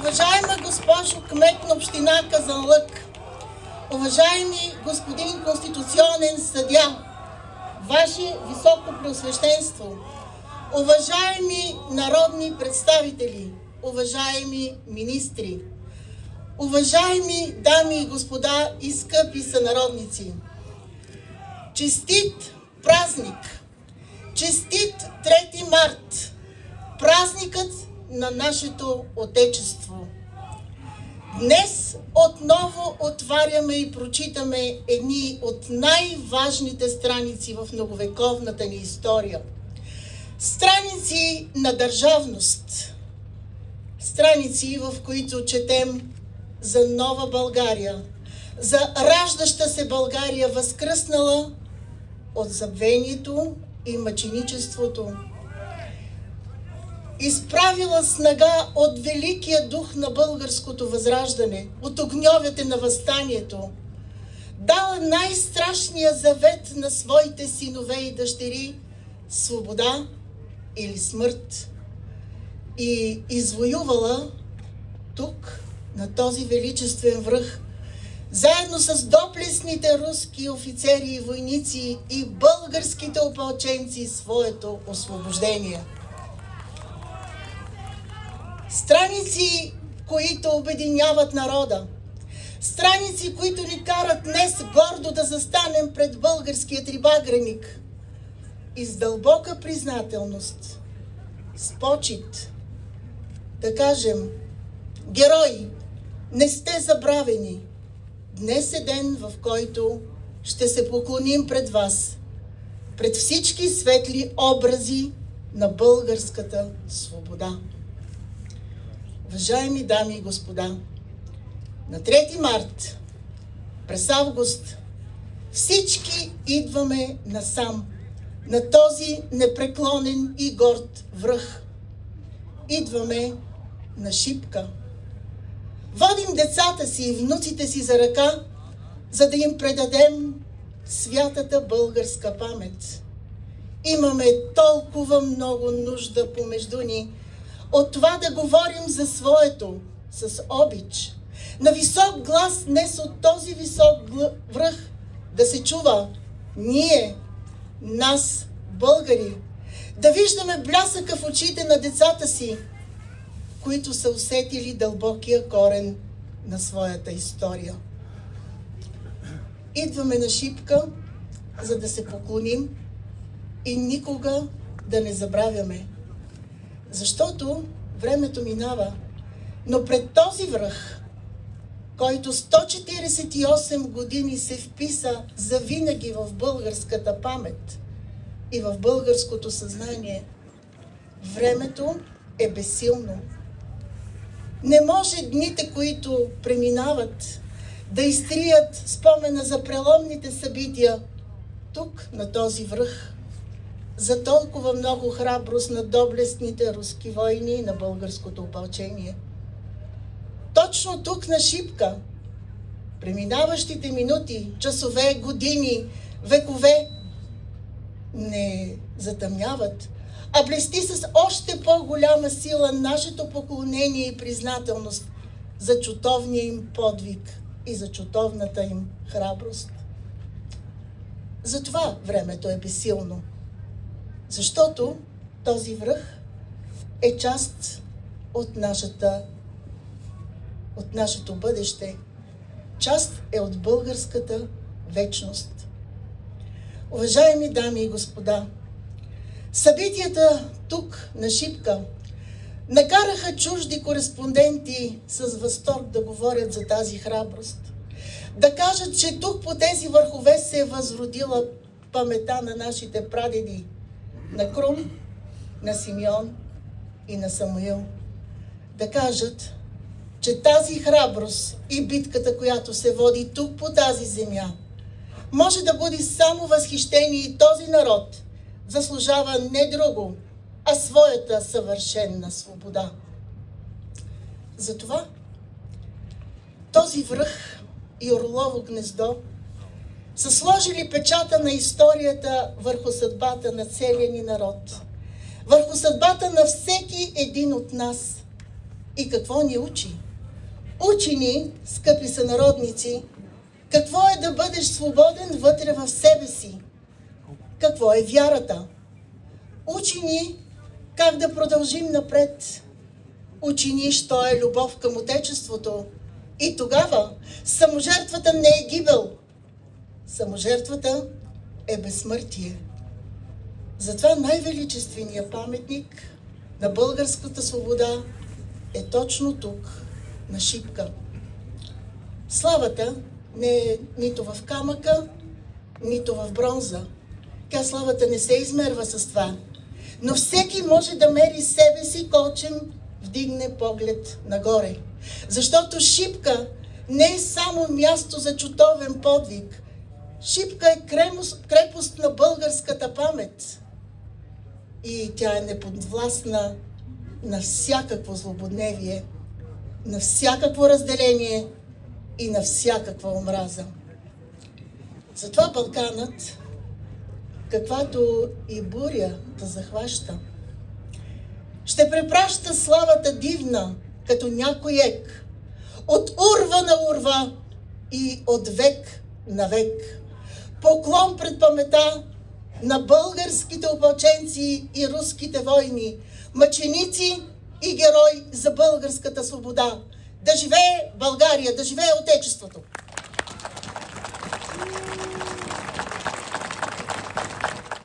Уважаема госпожо кмет на община Казанлък, уважаеми господин конституционен съдия, Ваше високо преосвещенство, уважаеми народни представители, уважаеми министри, уважаеми дами и господа и скъпи сънародници, честит празник! Честит 3 март! Празникът на нашето Отечество! Днес отново отваряме и прочитаме едни от най-важните страници в многовековната ни история. Страници на държавност. Страници, в които четем за нова България, за раждаща се България, възкръснала от забвението и мъченичеството, изправила снага от великия дух на българското възраждане, от огньовете на въстанието, дала най-страшния завет на своите синове и дъщери – свобода или смърт, и извоювала тук, на този величествен връх, заедно с доблестните руски офицери и войници и българските опълченци, своето освобождение. Страници, които обединяват народа. Страници, които ни карат днес гордо да застанем пред българския трибагреник и с дълбока признателност, с почит, да кажем: герои, не сте забравени. Днес е ден, в който ще се поклоним пред вас, пред всички светли образи на българската свобода. Уважаеми дами и господа, на 3 март, през август, всички идваме насам, на този непреклонен и горд връх. Идваме на Шипка. Водим децата си и внуците си за ръка, за да им предадем святата българска памет. Имаме толкова много нужда помежду ни от това да говорим за своето, с обич. На висок глас днес от този висок връх да се чува: ние, нас, българи, да виждаме блясъка в очите на децата си, които са усетили дълбокия корен на своята история. Идваме на Шипка, за да се поклоним и никога да не забравяме. Защото времето минава, но пред този връх, който 148 години се вписа завинаги в българската памет и в българското съзнание, времето е безсилно. Не може дните, които преминават, да изтрият спомена за преломните събития тук, на този връх, за толкова много храброст на доблестните руски войни и на българското опълчение. Точно тук на Шипка, преминаващите минути, часове, години, векове не затъмняват, а блести с още по-голяма сила нашето поклонение и признателност за чутовния им подвиг и за чутовната им храброст. Затова времето е безсилно. Защото този връх е част от нашето бъдеще. Част е от българската вечност. Уважаеми дами и господа, събитията тук на Шипка накараха чужди кореспонденти с възторг да говорят за тази храброст. Да кажат, че тук по тези върхове се е възродила памета на нашите прадеди, на Крум, на Симеон и на Самуил. Да кажат, че тази храброст и битката, която се води тук по тази земя, може да буди само възхищение и този народ заслужава не друго, а своята съвършенна свобода. Затова този връх и орлово гнездо са сложили печата на историята върху съдбата на целия ни народ, върху съдбата на всеки един от нас. И какво ни учи? Учи ни, скъпи сънародници, какво е да бъдеш свободен вътре в себе си. Какво е вярата? Учи ни как да продължим напред. Учи ни, що е любов към Отечеството. И тогава саможертвата не е гибел. Саможертвата е безсмъртие. Затова най-величественият паметник на българската свобода е точно тук, на Шипка. Славата не е нито в камъка, нито в бронза. Тя славата не се измерва с това. Но всеки може да мери себе си, колчем вдигне поглед нагоре. Защото Шипка не е само място за чутовен подвиг. Шипка е крепост на българската памет. И тя е неподвластна на всякакво злободневие, на всякакво разделение и на всякаква омраза. Затова Балканът, каквато и буря да захваща, ще препраща славата дивна, като някой ек, от урва на урва и от век на век. Поклон пред памета на българските опълченци и руските войни, мъченици и герои за българската свобода. Да живее България, да живее Отечеството!